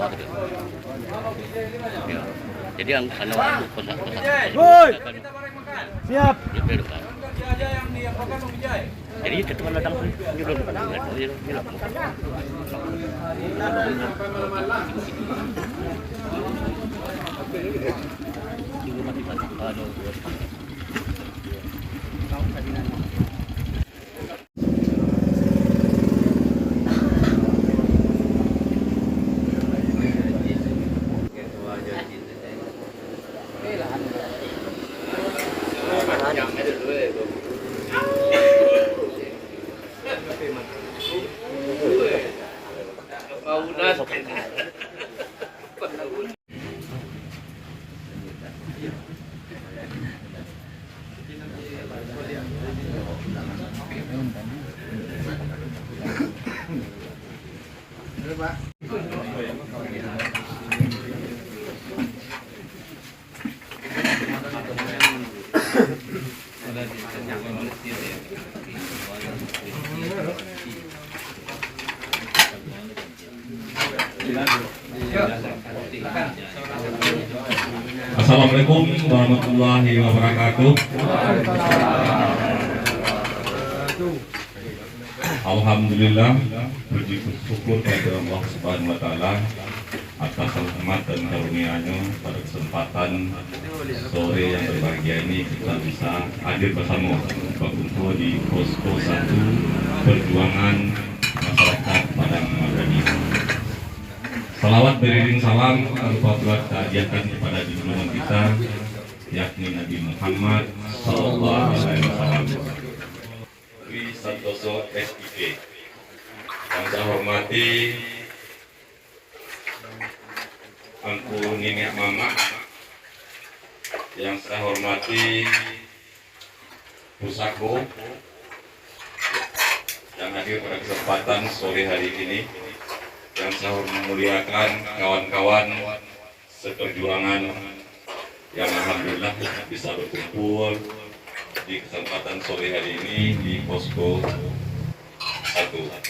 bawah gitu. Ya. Jadi yang anu kontak Siap. Jadi ketua datang nyuruh Assalamualaikum warahmatullahi wabarakatuh. Alhamdulillah, puji syukur kepada Allah Subhanahu wa taala atas rahmat dan karunia-Nya pada kesempatan sore yang berbahagia ini kita bisa hadir bersama berkumpul di posko 1 perjuangan masyarakat Padang Madani. Salawat beriring salam alhamdulillah kita hadiahkan kepada junjungan kita yakni Nabi Muhammad sallallahu alaihi wasallam. Dwi Santoso SIP. Yang saya hormati Angku Nenek Mama, yang saya hormati Pusako yang hadir pada kesempatan sore hari ini, yang saya memuliakan kawan-kawan seperjuangan yang alhamdulillah bisa berkumpul di kesempatan sore hari ini di posko 1.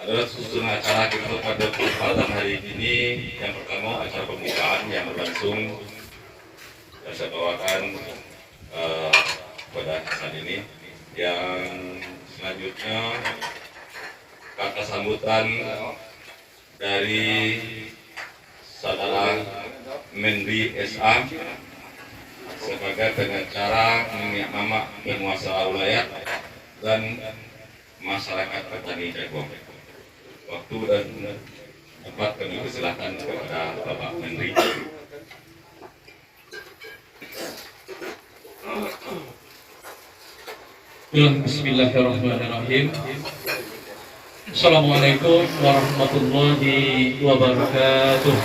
Adalah susunan acara kita pada kesempatan hari ini. Yang pertama acara pembukaan yang berlangsung yang saya bawakan pada saat ini. Yang selanjutnya kata sambutan dari saudara Menri SA sebagai pengacara Nenek Mama penguasa wilayah dan masyarakat petani jagung. Waktu dan tempat kami persilahkan kepada Bapak Menteri. Bismillahirrahmanirrahim. Assalamualaikum warahmatullahi wabarakatuh.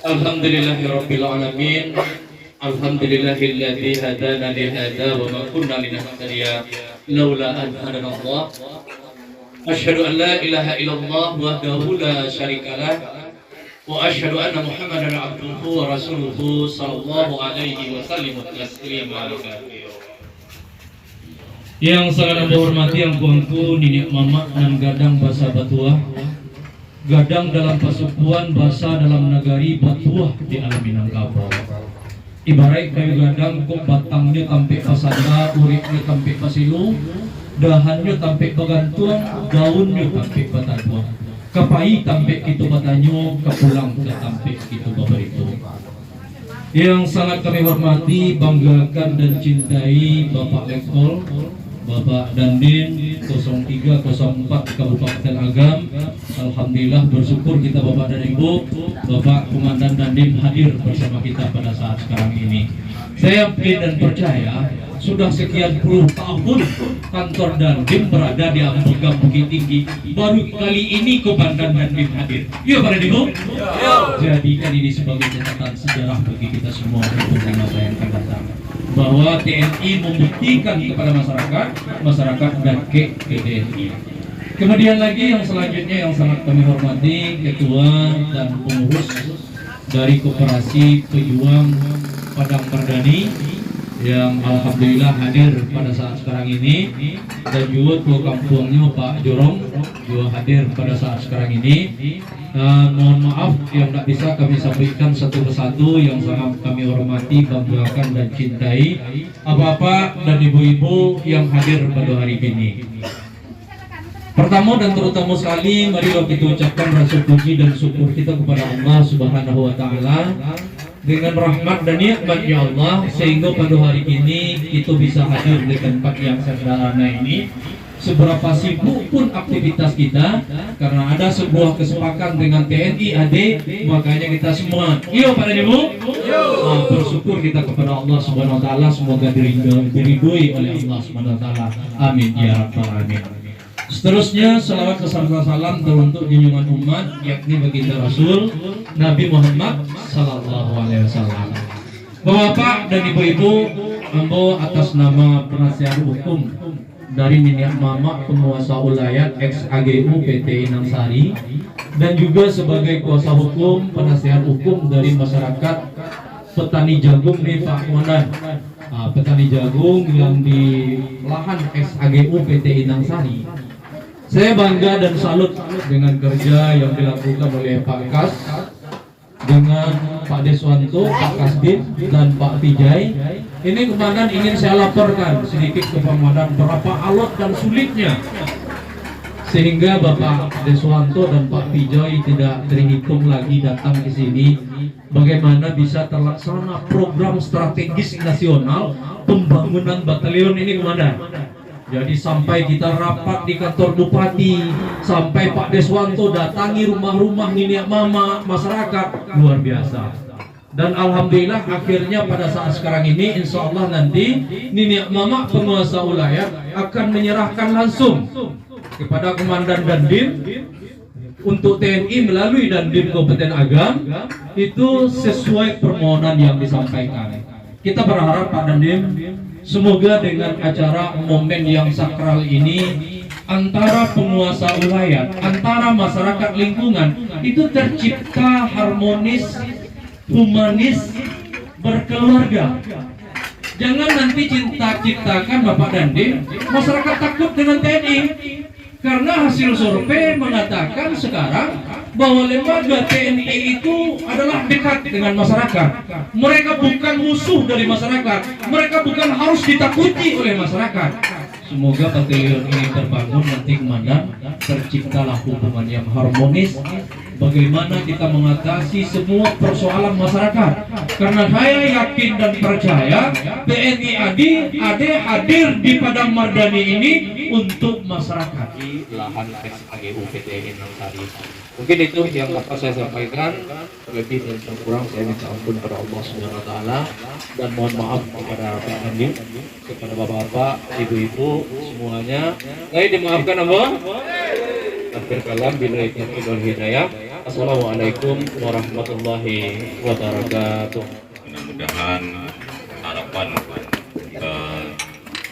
Alhamdulillahirabbil alamin. Alhamdulillahilladzi hadana li hadza wa ma kunna linahtadiya laula an hadana Allah. Asyhadu an la ilaha illallah wahdahu la syarikalah wa asyhadu anna Muhammadan abduhu wa rasuluhu sallallahu alaihi wasallam taslima katsira. Yang sangat saya hormati yang kuangku Nenek Mama dan Gadang Basa Batuah, Gadang dalam pasukuan Basa dalam nagari Batuah di alam Minangkabau. Ibarat kayu gadang kok batangnya tampe pasanda, uripnya tampe pasilu, dahannya tampe bagantuan, daunnya tampe bataduan, kapai tampe itu batanyo, kapulang ke tampe itu babaritu. Yang sangat kami hormati, banggakan dan cintai Bapak Letkol, Bapak Dandin 0304 Kabupaten Agam. Alhamdulillah bersyukur kita Bapak dan Ibu, Bapak Komandan Dandim hadir bersama kita pada saat sekarang ini. Saya yakin dan percaya sudah sekian puluh tahun kantor Dandim berada di Ambegam Bukit Tinggi. Baru kali ini Komandan Dandim hadir. Iya Pak Ibu. Jadikan ini sebagai catatan sejarah bagi kita semua untuk masa yang akan datang, bahwa TNI membuktikan kepada masyarakat dan ke TNI. Kemudian lagi yang selanjutnya yang sangat kami hormati Ketua dan pengurus dari Koperasi Pejuang Padang Mardani yang alhamdulillah hadir pada saat sekarang ini, dan juga tua kampungnya Pak Jorong juga hadir pada saat sekarang ini. Mohon maaf yang tidak bisa kami sampaikan satu persatu yang sangat kami hormati, banggakan dan cintai bapak dan ibu-ibu yang hadir pada hari ini. Pertama dan terutama sekali, marilah kita ucapkan rasa puji dan syukur kita kepada Allah Subhanahu wa Ta'ala dengan rahmat dan nikmatnya Allah, sehingga pada hari ini kita bisa hadir di tempat yang sederhana ini. Seberapa sibuk pun aktivitas kita, karena ada sebuah kesepakatan dengan TNI AD, makanya kita semua, iyo Pak dan Ibu, bersyukur kita kepada Allah Subhanahu wa Ta'ala, semoga diridhoi oleh Allah Subhanahu wa Ta'ala. Amin ya rabbal alamin. Seterusnya salawat beserta salam teruntuk junjungan umat, yakni baginda Rasul Nabi Muhammad Sallallahu Alaihi Wasallam. Bapak dan ibu-ibu, ambo atas nama penasihat hukum dari Niniak Mama penguasa ulayat ex-AGU PT Inang Sari, dan juga sebagai kuasa hukum penasihat hukum dari masyarakat petani jagung di Pak Monan. Petani jagung yang di lahan ex-AGU PT Inang Sari. Saya bangga dan salut dengan kerja yang dilakukan oleh Pak Kas, dengan Pak Deswanto, Pak Kasdim, dan Pak Vijay. Ini Komandan ingin saya laporkan sedikit ke Komandan berapa alot dan sulitnya, sehingga Bapak Deswanto dan Pak Vijay tidak terhitung lagi datang ke sini. Bagaimana bisa terlaksana program strategis nasional pembangunan batalion ini, Komandan. Jadi sampai kita rapat di kantor Bupati, sampai Pak Deswanto datangi rumah-rumah Niniak Mama, masyarakat, luar biasa. Dan alhamdulillah akhirnya pada saat sekarang ini, insya Allah nanti Niniak Mama penguasa ulayat akan menyerahkan langsung kepada Komandan Dandim untuk TNI melalui Dandim Kabupaten Agam, itu sesuai permohonan yang disampaikan. Kita berharap Pak Dandim, semoga dengan acara momen yang sakral ini, antara penguasa ulayat, antara masyarakat lingkungan, itu tercipta harmonis, humanis, berkeluarga. Jangan nanti ciptakan Bapak Dandim, masyarakat takut dengan TNI. Karena hasil survei mengatakan sekarang bahwa lembaga TNI itu adalah dekat dengan masyarakat. Mereka bukan musuh dari masyarakat. Mereka bukan harus ditakuti oleh masyarakat. Semoga batalion ini terbangun nanti, Komandan, terciptalah hubungan yang harmonis. Bagaimana kita mengatasi semua persoalan masyarakat. Karena saya yakin dan percaya TNI AD hadir di Padang Mardani ini untuk masyarakat. Di lahan ex-AGU PT Inang Sari. Mungkin itu yang dapat saya sampaikan. Lebih dan kurang saya minta ampun kepada Allah Subhanahu wa Ta'ala, dan mohon maaf kepada Pak Dandim, kepada bapak-bapak, ibu-ibu semuanya. Saya dimaafkan Allah. Akhir kalam bila taufiq wal hidayah. Assalamualaikum warahmatullahi wabarakatuh. Mudah-mudahan harapan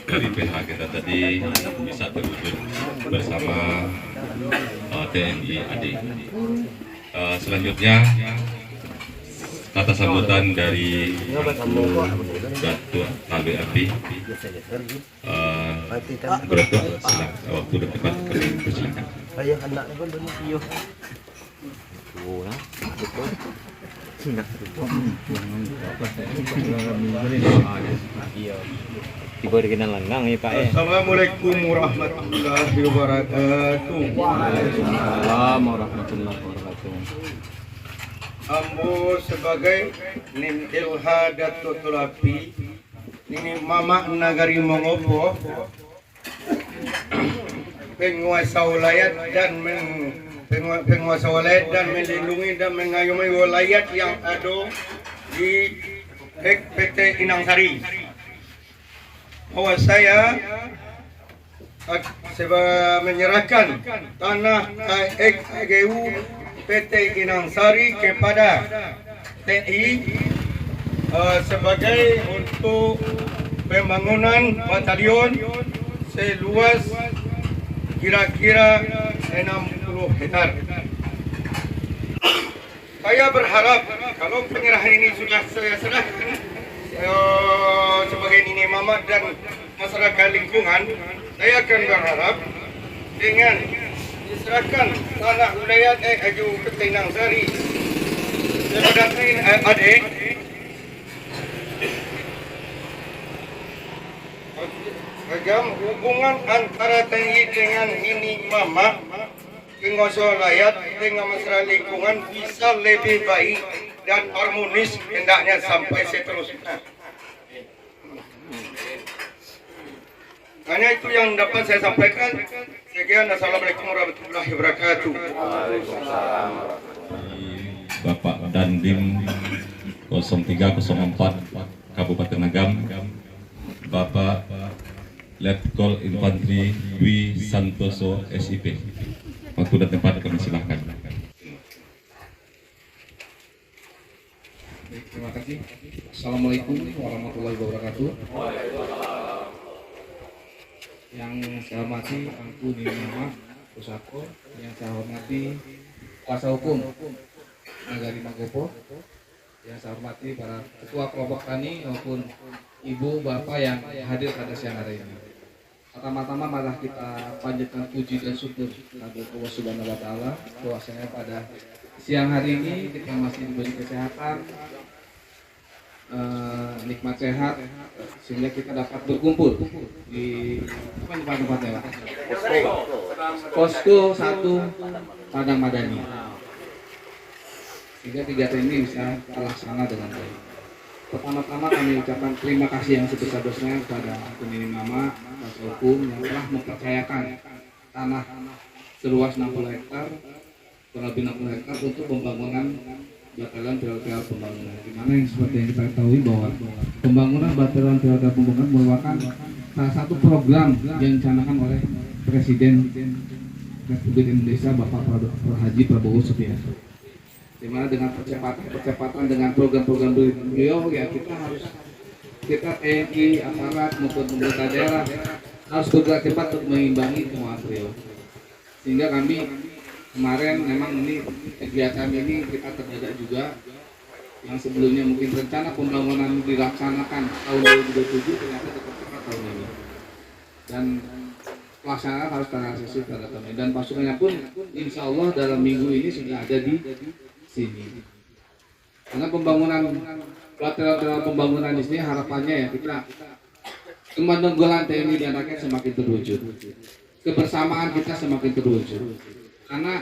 dari pihak kita tadi bisa terwujud bersama TNI AD. Selanjutnya kata sambutan dari Datuk Nabi Abdi, Beratuk, silakan. Waktu dan tempat kami persilakan. Ayah anaknya pun banyak iyo. Tiba dengan langgang ya Pak. Assalamualaikum warahmatullahi wabarakatuh. Waalaikumsalam warahmatullahi wabarakatuh. Ambo sebagai Nim Ilha Datuk Api, ini Mama Nagari Mongopo, penguasa wilayah dan penguasa wilayah dan melindungi dan mengayomi wilayah yang ada di PT Inang Sari. Bahwa saya menyerahkan tanah AGU PT Inang Sari kepada TNI sebagai untuk pembangunan batalion seluas kira-kira 60 hektar. Saya berharap kalau penyerahan ini sudah saya serahkan, sebagai Nini Mama dan masyarakat lingkungan, saya akan berharap dengan diserahkan tanah wilayah Aju Ketenang Sari kepada adik agam hubungan antara TNI dengan Nini Mama pengusaha rakyat dengan masyarakat lingkungan bisa lebih baik dan harmonis hendaknya sampai seterusnya. Hanya itu yang dapat saya sampaikan. Sekian, assalamualaikum warahmatullahi wabarakatuh. Bapak Dandim 0304 Kabupaten Agam, Bapak Letkol Infantri Dwi Santoso SIP. Waktu dan tempat kami silahkan. Terima kasih. Assalamualaikum warahmatullahi wabarakatuh. Yang saya hormati Angku Nini Mama Pusako, yang saya hormati kuasa hukum Nagari Magopo, yang saya hormati para ketua kelompok tani maupun ibu bapak yang hadir pada siang hari ini. Pertama-tama malah kita panjatkan puji dan syukur kepada Allah Subhanahu wa Ta'ala bahwasanya pada siang hari ini kita masih diberi kesehatan, nikmat sehat, sehingga kita dapat berkumpul di tempat-tempatnya, Pak? Posko 1 Padang Madani, sehingga kegiatan ini bisa terlaksana dengan baik. Pertama-tama kami ucapkan terima kasih yang sebesar-besarnya kepada Nini Mama kuasa hukum yang telah mempercayakan tanah seluas 60 hektar, kurang lebih 60 hektar untuk pembangunan batalan PLTA pembangunan. Dimana yang seperti yang kita ketahui bahwa pembangunan batalan PLTA pembangunan merupakan salah satu program yang dicanangkan oleh Presiden Republik Indonesia Bapak Haji Prabowo Subianto. Dimana dengan percepatan dengan program-program beliau ya kita TNI, aparat maupun pemerintah daerah harus bergerak cepat untuk mengimbangi kemauan beliau. Sehingga kami kemarin memang ini kegiatan ini kita terdadak juga, yang sebelumnya mungkin rencana pembangunan dilaksanakan tahun 2027 ternyata cepat tahun ini, dan pelaksanaan harus terrealisasi pada tahun ini, dan pasukannya pun insya Allah dalam minggu ini sudah ada di sini. Karena lateral pembangunan di sini harapannya ya kita kemandunggalan TNI dan rakyat semakin terwujud, kebersamaan kita semakin terwujud. Karena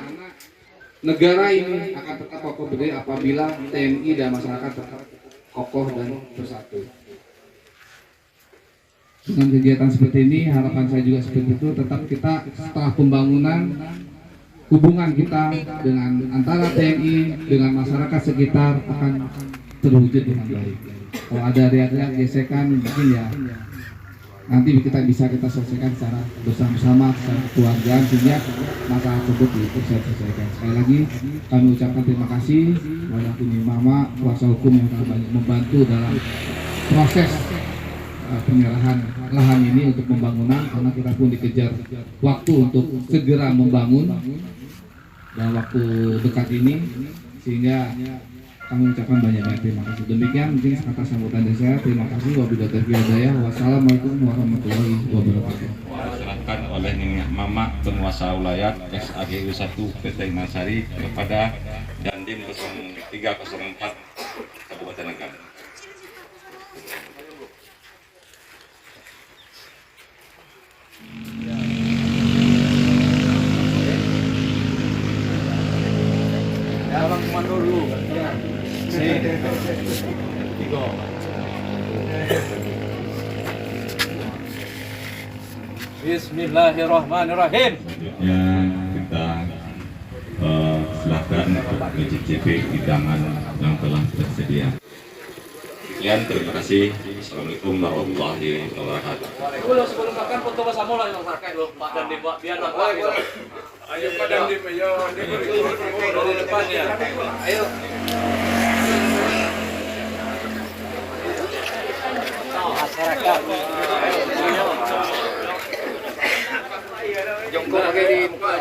negara ini akan tetap kokoh berdiri apabila TNI dan masyarakat tetap kokoh dan bersatu. Dengan kegiatan seperti ini, harapan saya juga seperti itu, tetap kita setelah pembangunan, hubungan kita dengan antara TNI dengan masyarakat sekitar akan terwujud dengan baik. Kalau ada riak-riak gesekan mungkin ya nanti kita bisa selesaikan secara bersama-sama, secara kekeluargaan, sehingga masalah tersebut bisa selesaikan. Sekali lagi kami ucapkan terima kasih kepada Nini Mama kuasa hukum yang telah banyak membantu dalam proses penyerahan lahan ini untuk pembangunan, karena kita pun dikejar waktu untuk segera membangun dalam waktu dekat ini, sehingga kami ucapkan banyak-banyak terima kasih. Demikian mungkin kata sambutan dari saya. Terima kasih. Wabillahi taufiq wal hidayah. Wassalamualaikum warahmatullahi wabarakatuh. Diserahkan oleh Nini Mama penguasa wilayah SAGU 1 PT Nasari kepada Dandim 0304 Kabupaten Agam. Dalam komando dulu. Bismillahirrahmanirrahim. Selanjutnya kita silakan untuk mencicipi hidangan yang telah tersedia. Sekian, terima kasih. Assalamualaikum warahmatullahi wabarakatuh. Sebelum makan foto bersama lah yang pakai loh Pak dan Dewa biar lah. Ayo Pak Dandim, ayo. Dari depan ya. Ayo. Masyarakat. Jongkok lagi di muka.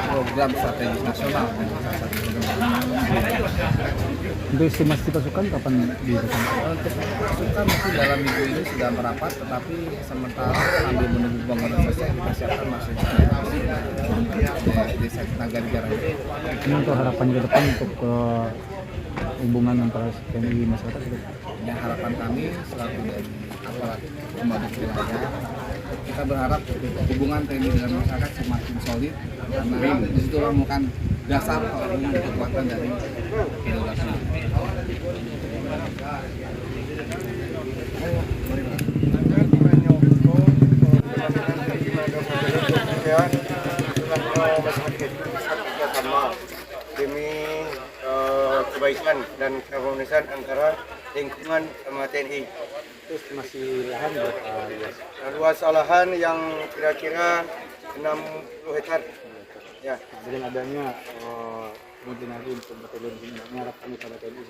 program strategis nasional. Untuk estimasi pasukan kapan dilakukan? Untuk pasukan masih dalam minggu ini sudah merapat, tetapi sementara sambil menunggu pembangunan selesai kita siapkan masih di tenaga negara. Ini untuk harapan ke depan untuk hubungan antara TNI masyarakat itu. Ya, harapan kami selaku dari aparat pembantu wilayah, kita berharap hubungan TNI dengan masyarakat semakin solid karena di situ merupakan dasar kekuatan dari federasi. Demi kebaikan dan keharmonisan antara lingkungan sama TNI. Terus masih lahan buat Luas lahan yang kira-kira 60 hektar. Ya. dengan adanya koordinasi untuk batalion ini harapannya pada TNI.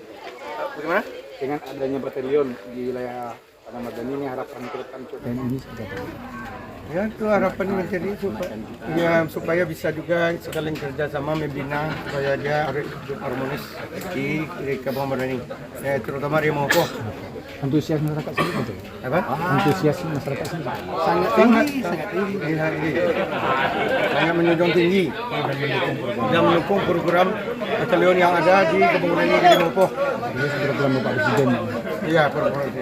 Bagaimana? Dengan adanya batalion di wilayah Padang Madani ini harapan ke depan untuk TNI seperti apa? Ya, itu harapan menjadi supaya bisa juga saling kerjasama membina supaya dia hidup harmonis di Kabupaten Madani. Ya, terutama di Mopo. Antusias masyarakat sini betul. Apa? Antusias masyarakat sini Sangat tinggi. Sangat menjunjung tinggi dan mendukung program batalion yang ada di Kabupaten Madani di Mopo. Jadi program Bapak Presiden. Iya, program itu.